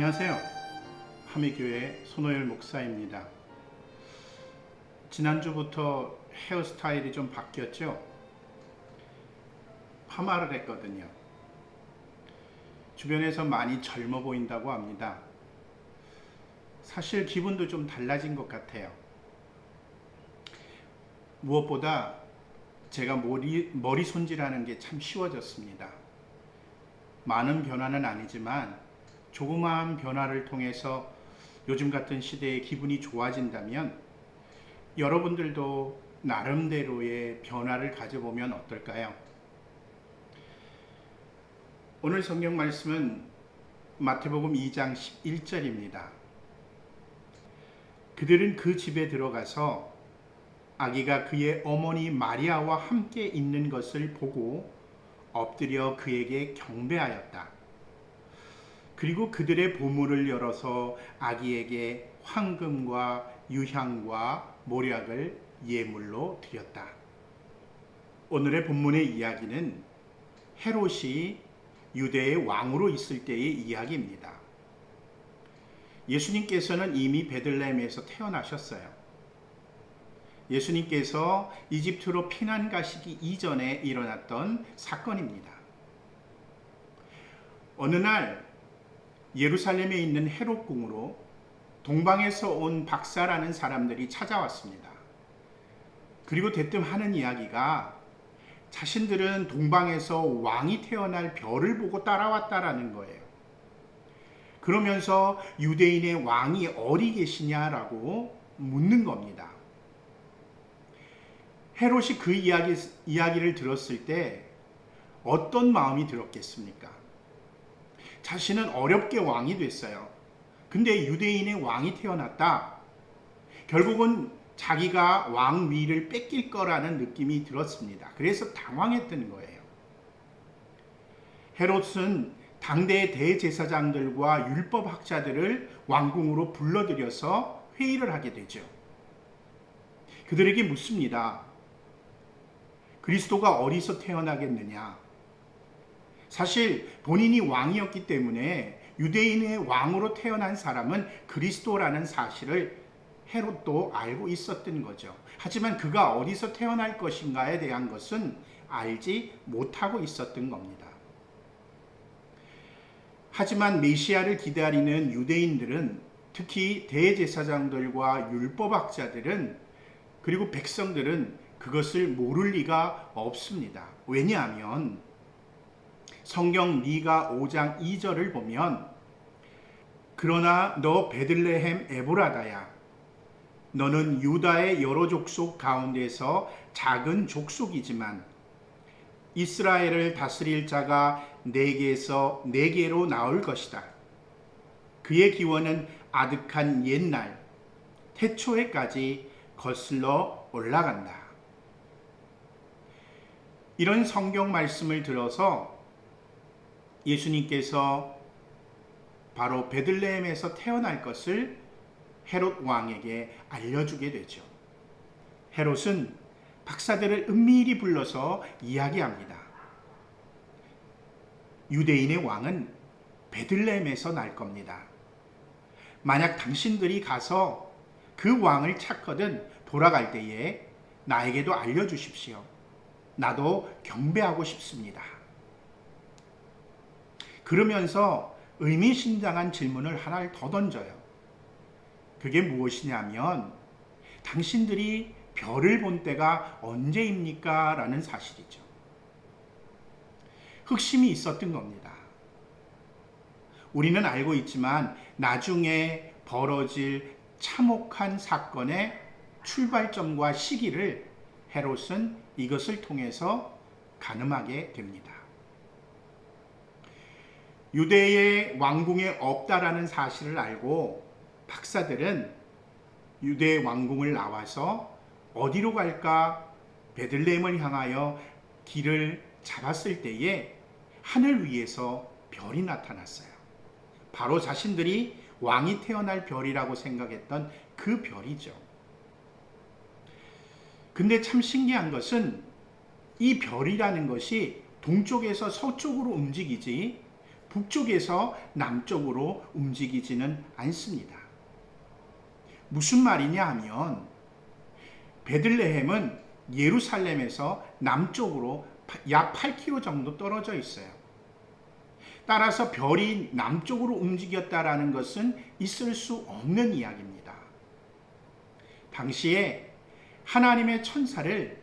안녕하세요. 함의교회 손호율 목사입니다. 지난주부터 헤어스타일이 좀 바뀌었죠? 파마를 했거든요. 주변에서 많이 젊어 보인다고 합니다. 사실 기분도 좀 달라진 것 같아요. 무엇보다 제가 머리 손질하는 게 참 쉬워졌습니다. 많은 변화는 아니지만 조그마한 변화를 통해서 요즘 같은 시대에 기분이 좋아진다면 여러분들도 나름대로의 변화를 가져보면 어떨까요? 오늘 성경 말씀은 마태복음 2장 11절입니다. 그들은 그 집에 들어가서 아기가 그의 어머니 마리아와 함께 있는 것을 보고 엎드려 그에게 경배하였다. 그리고 그들의 보물을 열어서 아기에게 황금과 유향과 모략을 예물로 드렸다. 오늘의 본문의 이야기는 헤롯이 유대의 왕으로 있을 때의 이야기입니다. 예수님께서는 이미 베들레헴에서 태어나셨어요. 예수님께서 이집트로 피난 가시기 이전에 일어났던 사건입니다. 어느 날 예루살렘에 있는 헤롯 궁으로 동방에서 온 박사라는 사람들이 찾아왔습니다. 그리고 대뜸 하는 이야기가 자신들은 동방에서 왕이 태어날 별을 보고 따라왔다라는 거예요. 그러면서 유대인의 왕이 어디 계시냐라고 묻는 겁니다. 헤롯이 그 이야기를 들었을 때 어떤 마음이 들었겠습니까? 자신은 어렵게 왕이 됐어요. 근데 유대인의 왕이 태어났다. 결국은 자기가 왕위를 뺏길 거라는 느낌이 들었습니다. 그래서 당황했던 거예요. 헤롯은 당대의 대제사장들과 율법학자들을 왕궁으로 불러들여서 회의를 하게 되죠. 그들에게 묻습니다. 그리스도가 어디서 태어나겠느냐? 사실 본인이 왕이었기 때문에 유대인의 왕으로 태어난 사람은 그리스도라는 사실을 헤롯도 알고 있었던 거죠. 하지만 그가 어디서 태어날 것인가에 대한 것은 알지 못하고 있었던 겁니다. 하지만 메시아를 기다리는 유대인들은, 특히 대제사장들과 율법학자들은, 그리고 백성들은 그것을 모를 리가 없습니다. 왜냐하면 성경 미가 5장 2절을 보면 그러나 너 베들레헴 에브라다야, 너는 유다의 여러 족속 가운데서 작은 족속이지만 이스라엘을 다스릴 자가 네게서 네게로 나올 것이다. 그의 기원은 아득한 옛날 태초에까지 거슬러 올라간다. 이런 성경 말씀을 들어서 예수님께서 바로 베들레헴에서 태어날 것을 헤롯 왕에게 알려주게 되죠. 헤롯은 박사들을 은밀히 불러서 이야기합니다. 유대인의 왕은 베들레헴에서 날 겁니다. 만약 당신들이 가서 그 왕을 찾거든 돌아갈 때에 나에게도 알려주십시오. 나도 경배하고 싶습니다. 그러면서 의미심장한 질문을 하나를 더 던져요. 그게 무엇이냐면 당신들이 별을 본 때가 언제입니까? 라는 사실이죠. 흑심이 있었던 겁니다. 우리는 알고 있지만 나중에 벌어질 참혹한 사건의 출발점과 시기를 헤롯은 이것을 통해서 가늠하게 됩니다. 유대의 왕궁에 없다라는 사실을 알고 박사들은 유대의 왕궁을 나와서 어디로 갈까 베들레헴을 향하여 길을 잡았을 때에 하늘 위에서 별이 나타났어요. 바로 자신들이 왕이 태어날 별이라고 생각했던 그 별이죠. 근데 참 신기한 것은 이 별이라는 것이 동쪽에서 서쪽으로 움직이지 북쪽에서 남쪽으로 움직이지는 않습니다. 무슨 말이냐 하면 베들레헴은 예루살렘에서 남쪽으로 약 8km 정도 떨어져 있어요. 따라서 별이 남쪽으로 움직였다라는 것은 있을 수 없는 이야기입니다. 당시에 하나님의 천사를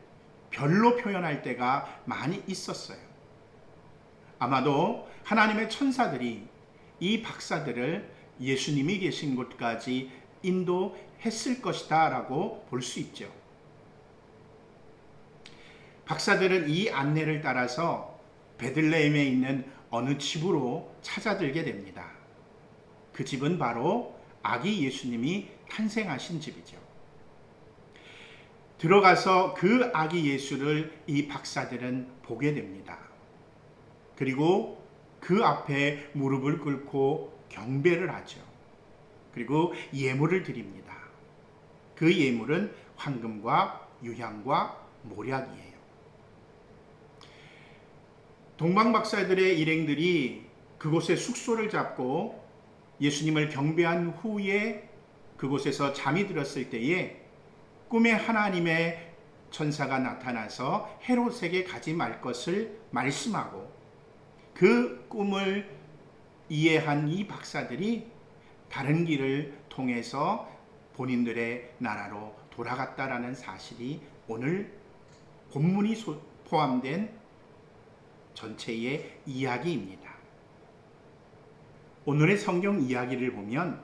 별로 표현할 때가 많이 있었어요. 아마도 하나님의 천사들이 이 박사들을 예수님이 계신 곳까지 인도했을 것이다 라고 볼 수 있죠. 박사들은 이 안내를 따라서 베들레헴에 있는 어느 집으로 찾아들게 됩니다. 그 집은 바로 아기 예수님이 탄생하신 집이죠. 들어가서 그 아기 예수를 이 박사들은 보게 됩니다. 그리고 그 앞에 무릎을 꿇고 경배를 하죠. 그리고 예물을 드립니다. 그 예물은 황금과 유향과 모략이에요. 동방박사들의 일행들이 그곳에 숙소를 잡고 예수님을 경배한 후에 그곳에서 잠이 들었을 때에 꿈에 하나님의 천사가 나타나서 헤롯에게 가지 말 것을 말씀하고 그 꿈을 이해한 이 박사들이 다른 길을 통해서 본인들의 나라로 돌아갔다라는 사실이 오늘 본문이 포함된 전체의 이야기입니다. 오늘의 성경 이야기를 보면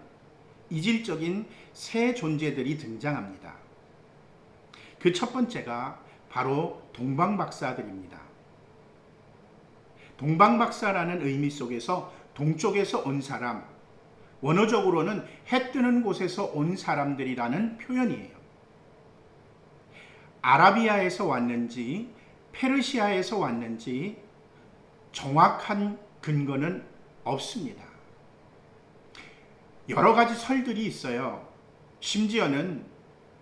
이질적인 세 존재들이 등장합니다. 그 첫 번째가 바로 동방박사들입니다. 동방박사라는 의미 속에서 동쪽에서 온 사람, 원어적으로는 해 뜨는 곳에서 온 사람들이라는 표현이에요. 아라비아에서 왔는지 페르시아에서 왔는지 정확한 근거는 없습니다. 여러 가지 설들이 있어요. 심지어는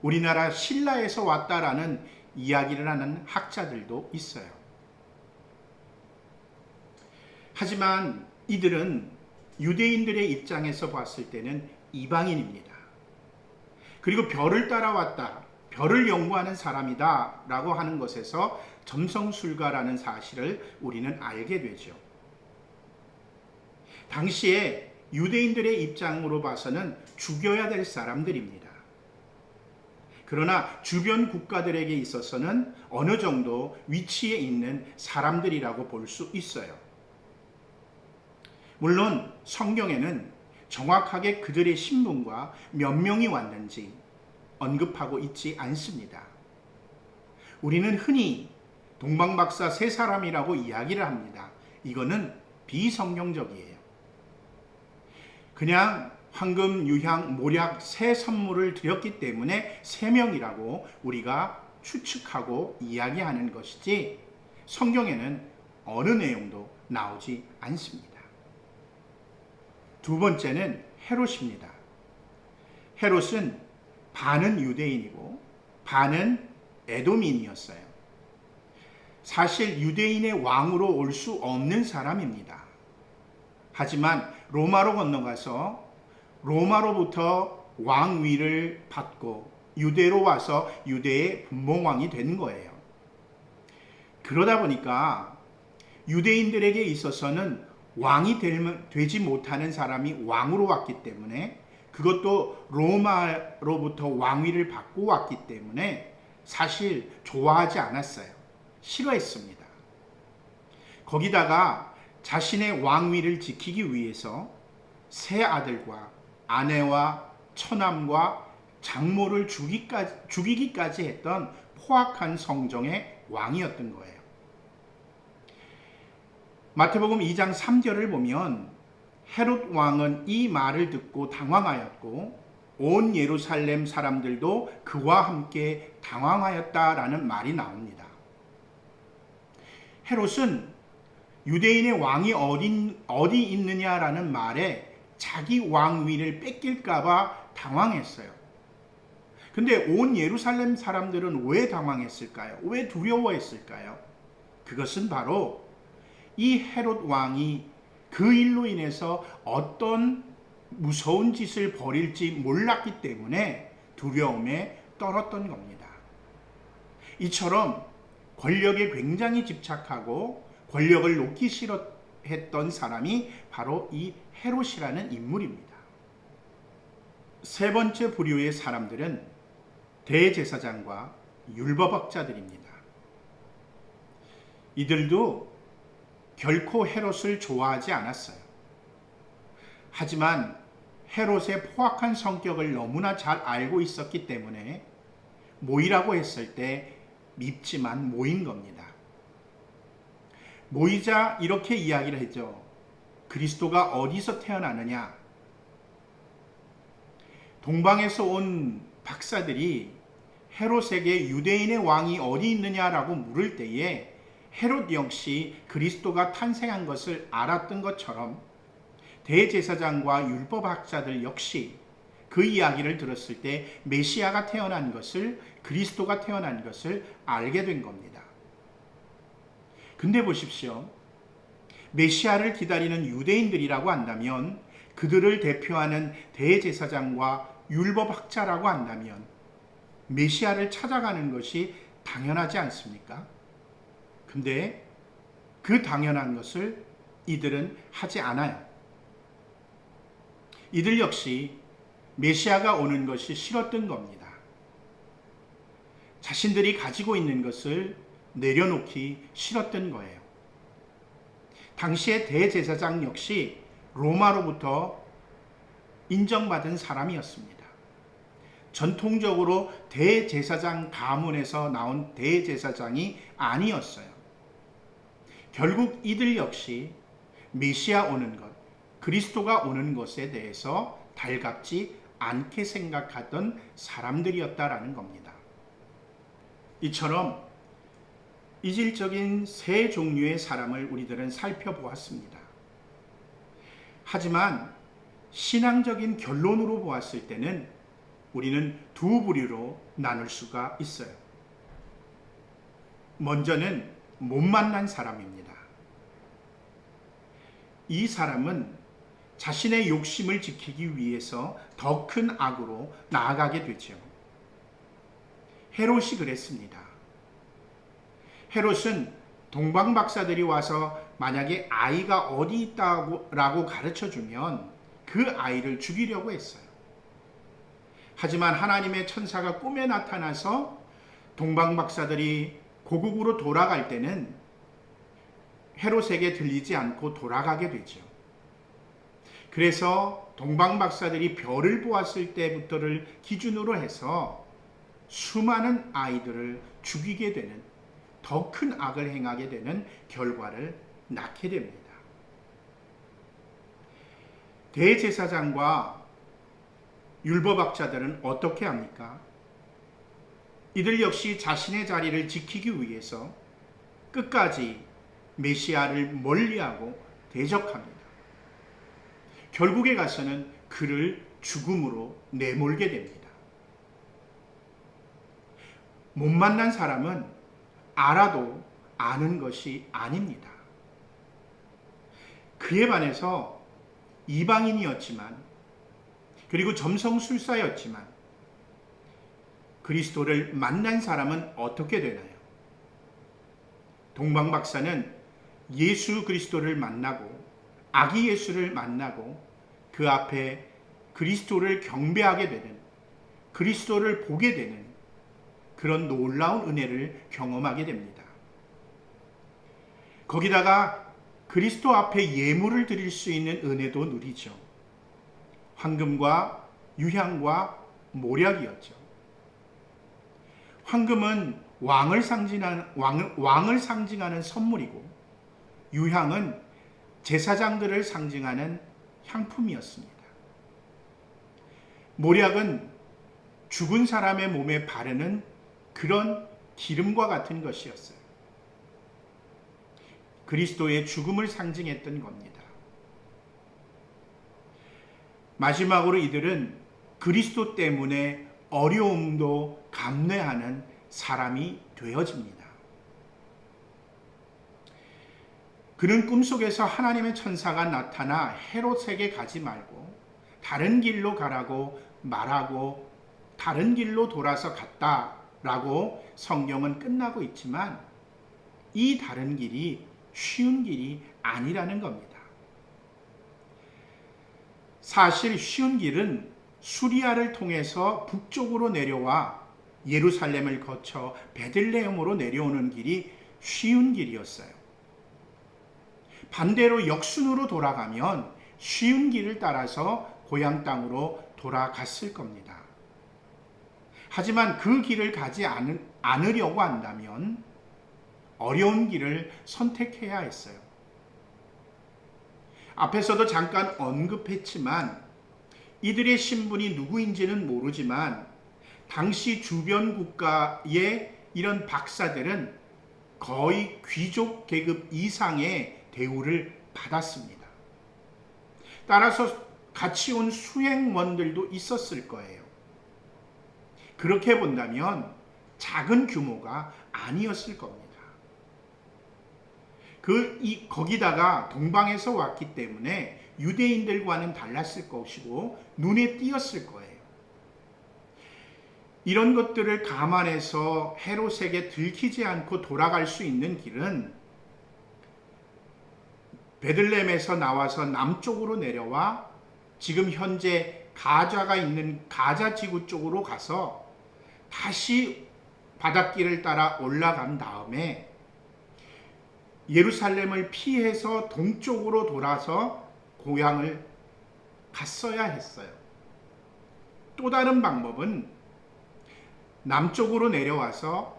우리나라 신라에서 왔다라는 이야기를 하는 학자들도 있어요. 하지만 이들은 유대인들의 입장에서 봤을 때는 이방인입니다. 그리고 별을 따라왔다, 별을 연구하는 사람이다 라고 하는 것에서 점성술가라는 사실을 우리는 알게 되죠. 당시에 유대인들의 입장으로 봐서는 죽여야 될 사람들입니다. 그러나 주변 국가들에게 있어서는 어느 정도 위치에 있는 사람들이라고 볼 수 있어요. 물론 성경에는 정확하게 그들의 신분과 몇 명이 왔는지 언급하고 있지 않습니다. 우리는 흔히 동방박사 세 사람이라고 이야기를 합니다. 이거는 비성경적이에요. 그냥 황금, 유향, 모략 세 선물을 드렸기 때문에 세 명이라고 우리가 추측하고 이야기하는 것이지 성경에는 어느 내용도 나오지 않습니다. 두 번째는 헤롯입니다. 헤롯은 반은 유대인이고 반은 에돔인이었어요. 사실 유대인의 왕으로 올 수 없는 사람입니다. 하지만 로마로 건너가서 로마로부터 왕위를 받고 유대로 와서 유대의 분봉왕이 된 거예요. 그러다 보니까 유대인들에게 있어서는 왕이 되지 못하는 사람이 왕으로 왔기 때문에 그것도 로마로부터 왕위를 받고 왔기 때문에 사실 좋아하지 않았어요. 싫어했습니다. 거기다가 자신의 왕위를 지키기 위해서 세 아들과 아내와 처남과 장모를 죽이기까지 했던 포악한 성정의 왕이었던 거예요. 마태복음 2장 3절을 보면 헤롯 왕은 이 말을 듣고 당황하였고 온 예루살렘 사람들도 그와 함께 당황하였다라는 말이 나옵니다. 헤롯은 유대인의 왕이 어디 있느냐라는 말에 자기 왕위를 뺏길까봐 당황했어요. 근데 온 예루살렘 사람들은 왜 당황했을까요? 왜 두려워했을까요? 그것은 바로 이 헤롯 왕이 그 일로 인해서 어떤 무서운 짓을 벌일지 몰랐기 때문에 두려움에 떨었던 겁니다. 이처럼 권력에 굉장히 집착하고 권력을 놓기 싫어했던 사람이 바로 이 헤롯이라는 인물입니다. 세 번째 부류의 사람들은 대제사장과 율법학자들입니다. 이들도 결코 헤롯을 좋아하지 않았어요. 하지만 헤롯의 포악한 성격을 너무나 잘 알고 있었기 때문에 모이라고 했을 때 밉지만 모인 겁니다. 모이자 이렇게 이야기를 했죠. 그리스도가 어디서 태어나느냐? 동방에서 온 박사들이 헤롯에게 유대인의 왕이 어디 있느냐라고 물을 때에 헤롯 역시 그리스도가 탄생한 것을 알았던 것처럼 대제사장과 율법학자들 역시 그 이야기를 들었을 때 메시아가 태어난 것을, 그리스도가 태어난 것을 알게 된 겁니다. 근데 보십시오. 메시아를 기다리는 유대인들이라고 한다면, 그들을 대표하는 대제사장과 율법학자라고 한다면 메시아를 찾아가는 것이 당연하지 않습니까? 근데 그 당연한 것을 이들은 하지 않아요. 이들 역시 메시아가 오는 것이 싫었던 겁니다. 자신들이 가지고 있는 것을 내려놓기 싫었던 거예요. 당시의 대제사장 역시 로마로부터 인정받은 사람이었습니다. 전통적으로 대제사장 가문에서 나온 대제사장이 아니었어요. 결국 이들 역시 메시아 오는 것, 그리스도가 오는 것에 대해서 달갑지 않게 생각하던 사람들이었다라는 겁니다. 이처럼 이질적인 세 종류의 사람을 우리들은 살펴보았습니다. 하지만 신앙적인 결론으로 보았을 때는 우리는 두 부류로 나눌 수가 있어요. 먼저는 못 만난 사람입니다. 이 사람은 자신의 욕심을 지키기 위해서 더 큰 악으로 나아가게 되죠. 헤롯이 그랬습니다. 헤롯은 동방 박사들이 와서 만약에 아이가 어디 있다고 가르쳐주면 그 아이를 죽이려고 했어요. 하지만 하나님의 천사가 꿈에 나타나서 동방 박사들이 고국으로 돌아갈 때는 헤롯에게 들리지 않고 돌아가게 되죠. 그래서 동방 박사들이 별을 보았을 때부터를 기준으로 해서 수많은 아이들을 죽이게 되는, 더 큰 악을 행하게 되는 결과를 낳게 됩니다. 대제사장과 율법학자들은 어떻게 합니까? 이들 역시 자신의 자리를 지키기 위해서 끝까지 메시아를 멀리하고 대적합니다. 결국에 가서는 그를 죽음으로 내몰게 됩니다. 못 만난 사람은 알아도 아는 것이 아닙니다. 그에 반해서 이방인이었지만, 그리고 점성술사였지만 그리스도를 만난 사람은 어떻게 되나요? 동방 박사는 예수 그리스도를 만나고 아기 예수를 만나고 그 앞에 그리스도를 경배하게 되는, 그리스도를 보게 되는 그런 놀라운 은혜를 경험하게 됩니다. 거기다가 그리스도 앞에 예물을 드릴 수 있는 은혜도 누리죠. 황금과 유향과 모략이었죠. 황금은 왕을 상징하는 선물이고, 유향은 제사장들을 상징하는 향품이었습니다. 모략은 죽은 사람의 몸에 바르는 그런 기름과 같은 것이었어요. 그리스도의 죽음을 상징했던 겁니다. 마지막으로 이들은 그리스도 때문에 어려움도 감내하는 사람이 되어집니다. 그는 꿈속에서 하나님의 천사가 나타나 헤롯에게 가지 말고 다른 길로 가라고 말하고 다른 길로 돌아서 갔다라고 성경은 끝나고 있지만 이 다른 길이 쉬운 길이 아니라는 겁니다. 사실 쉬운 길은 수리아를 통해서 북쪽으로 내려와 예루살렘을 거쳐 베들레헴으로 내려오는 길이 쉬운 길이었어요. 반대로 역순으로 돌아가면 쉬운 길을 따라서 고향 땅으로 돌아갔을 겁니다. 하지만 그 길을 가지 않으려고 한다면 어려운 길을 선택해야 했어요. 앞에서도 잠깐 언급했지만 이들의 신분이 누구인지는 모르지만 당시 주변 국가의 이런 박사들은 거의 귀족 계급 이상의 대우를 받았습니다. 따라서 같이 온 수행원들도 있었을 거예요. 그렇게 본다면 작은 규모가 아니었을 겁니다. 거기다가 동방에서 왔기 때문에 유대인들과는 달랐을 것이고 눈에 띄었을 거예요. 이런 것들을 감안해서 헤롯에게 들키지 않고 돌아갈 수 있는 길은 베들레헴에서 나와서 남쪽으로 내려와 지금 현재 가자가 있는 가자 지구 쪽으로 가서 다시 바닷길을 따라 올라간 다음에 예루살렘을 피해서 동쪽으로 돌아서 고향을 갔어야 했어요. 또 다른 방법은 남쪽으로 내려와서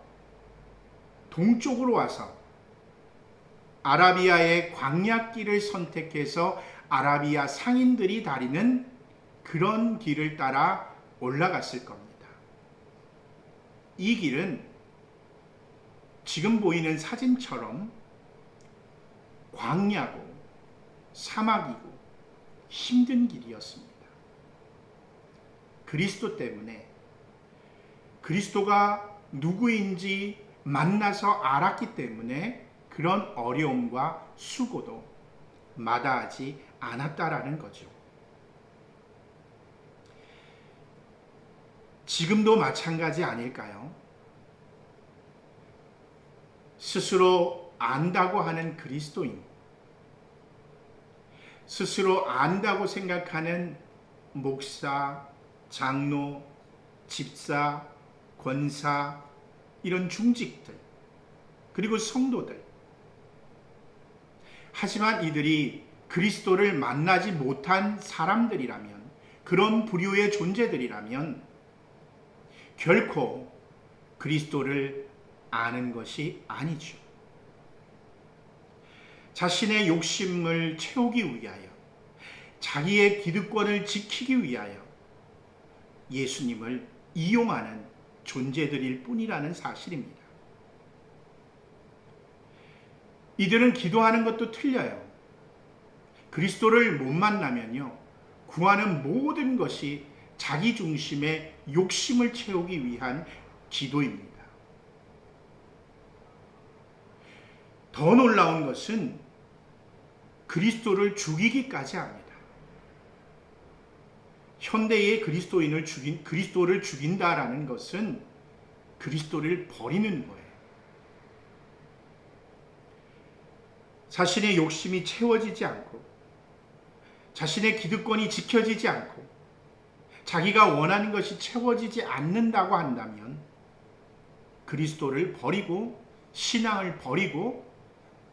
동쪽으로 와서 아라비아의 광야길을 선택해서 아라비아 상인들이 다니는 그런 길을 따라 올라갔을 겁니다. 이 길은 지금 보이는 사진처럼 광야고 사막이고 힘든 길이었습니다. 그리스도 때문에 그리스도가 누구인지 만나서 알았기 때문에 그런 어려움과 수고도 마다하지 않았다라는 거죠. 지금도 마찬가지 아닐까요? 스스로 안다고 하는 그리스도인, 스스로 안다고 생각하는 목사, 장로, 집사, 권사, 이런 중직들, 그리고 성도들. 하지만 이들이 그리스도를 만나지 못한 사람들이라면, 그런 부류의 존재들이라면 결코 그리스도를 아는 것이 아니죠. 자신의 욕심을 채우기 위하여, 자기의 기득권을 지키기 위하여 예수님을 이용하는 존재들일 뿐이라는 사실입니다. 이들은 기도하는 것도 틀려요. 그리스도를 못 만나면요, 구하는 모든 것이 자기 중심의 욕심을 채우기 위한 기도입니다. 더 놀라운 것은 그리스도를 죽이기까지 합니다. 현대의 그리스도를 죽인다라는 것은 그리스도를 버리는 거예요. 자신의 욕심이 채워지지 않고, 자신의 기득권이 지켜지지 않고, 자기가 원하는 것이 채워지지 않는다고 한다면 그리스도를 버리고 신앙을 버리고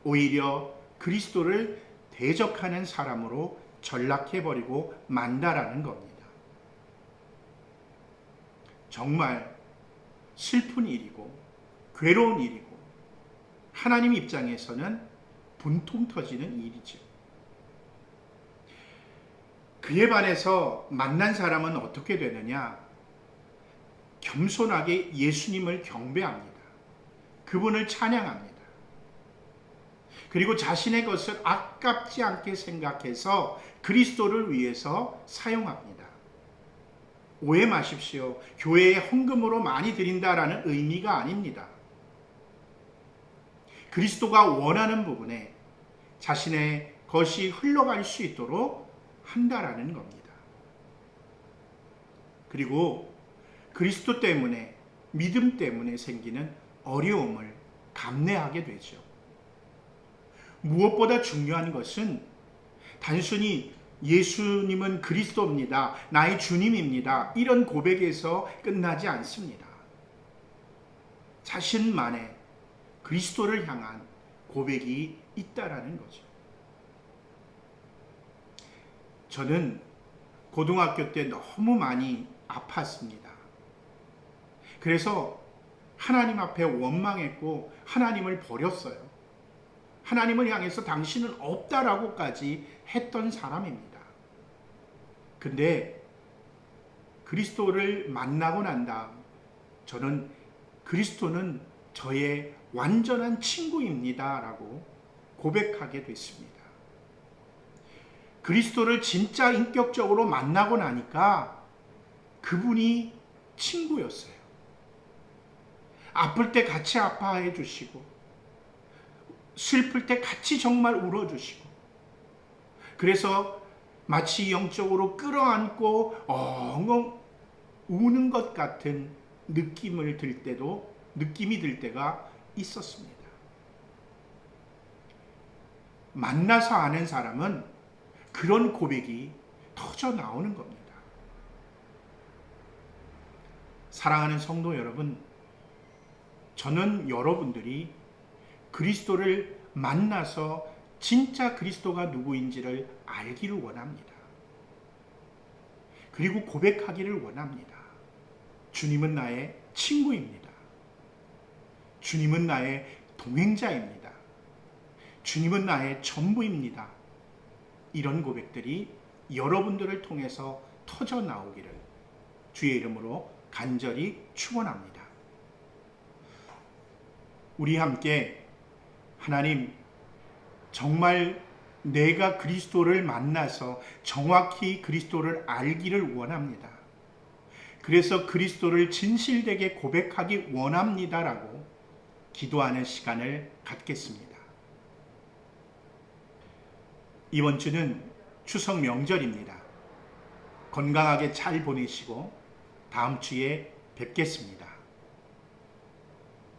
오히려 그리스도를 대적하는 사람으로 전락해버리고 만다라는 겁니다. 정말 슬픈 일이고 괴로운 일이고 하나님 입장에서는 분통 터지는 일이죠. 그에 반해서 만난 사람은 어떻게 되느냐? 겸손하게 예수님을 경배합니다. 그분을 찬양합니다. 그리고 자신의 것을 아깝지 않게 생각해서 그리스도를 위해서 사용합니다. 오해 마십시오. 교회에 헌금으로 많이 드린다라는 의미가 아닙니다. 그리스도가 원하는 부분에 자신의 것이 흘러갈 수 있도록 한다라는 겁니다. 그리고 그리스도 때문에, 믿음 때문에 생기는 어려움을 감내하게 되죠. 무엇보다 중요한 것은 단순히 예수님은 그리스도입니다, 나의 주님입니다, 이런 고백에서 끝나지 않습니다. 자신만의 그리스도를 향한 고백이 있다라는 거죠. 저는 고등학교 때 너무 많이 아팠습니다. 그래서 하나님 앞에 원망했고 하나님을 버렸어요. 하나님을 향해서 당신은 없다라고까지 했던 사람입니다. 근데 그리스도를 만나고 난 다음 저는 그리스도는 저의 완전한 친구입니다 라고 고백하게 됐습니다. 그리스도를 진짜 인격적으로 만나고 나니까 그분이 친구였어요. 아플 때 같이 아파해 주시고, 슬플 때 같이 정말 울어주시고, 그래서 마치 영적으로 끌어안고 엉엉 우는 것 같은 느낌이 들 때가 있었습니다. 만나서 아는 사람은 그런 고백이 터져 나오는 겁니다. 사랑하는 성도 여러분, 저는 여러분들이 그리스도를 만나서 진짜 그리스도가 누구인지를 알기를 원합니다. 그리고 고백하기를 원합니다. 주님은 나의 친구입니다. 주님은 나의 동행자입니다. 주님은 나의 전부입니다. 이런 고백들이 여러분들을 통해서 터져 나오기를 주의 이름으로 간절히 축원합니다. 우리 함께 하나님, 정말 내가 그리스도를 만나서 정확히 그리스도를 알기를 원합니다. 그래서 그리스도를 진실되게 고백하기 원합니다라고 기도하는 시간을 갖겠습니다. 이번 주는 추석 명절입니다. 건강하게 잘 보내시고 다음 주에 뵙겠습니다.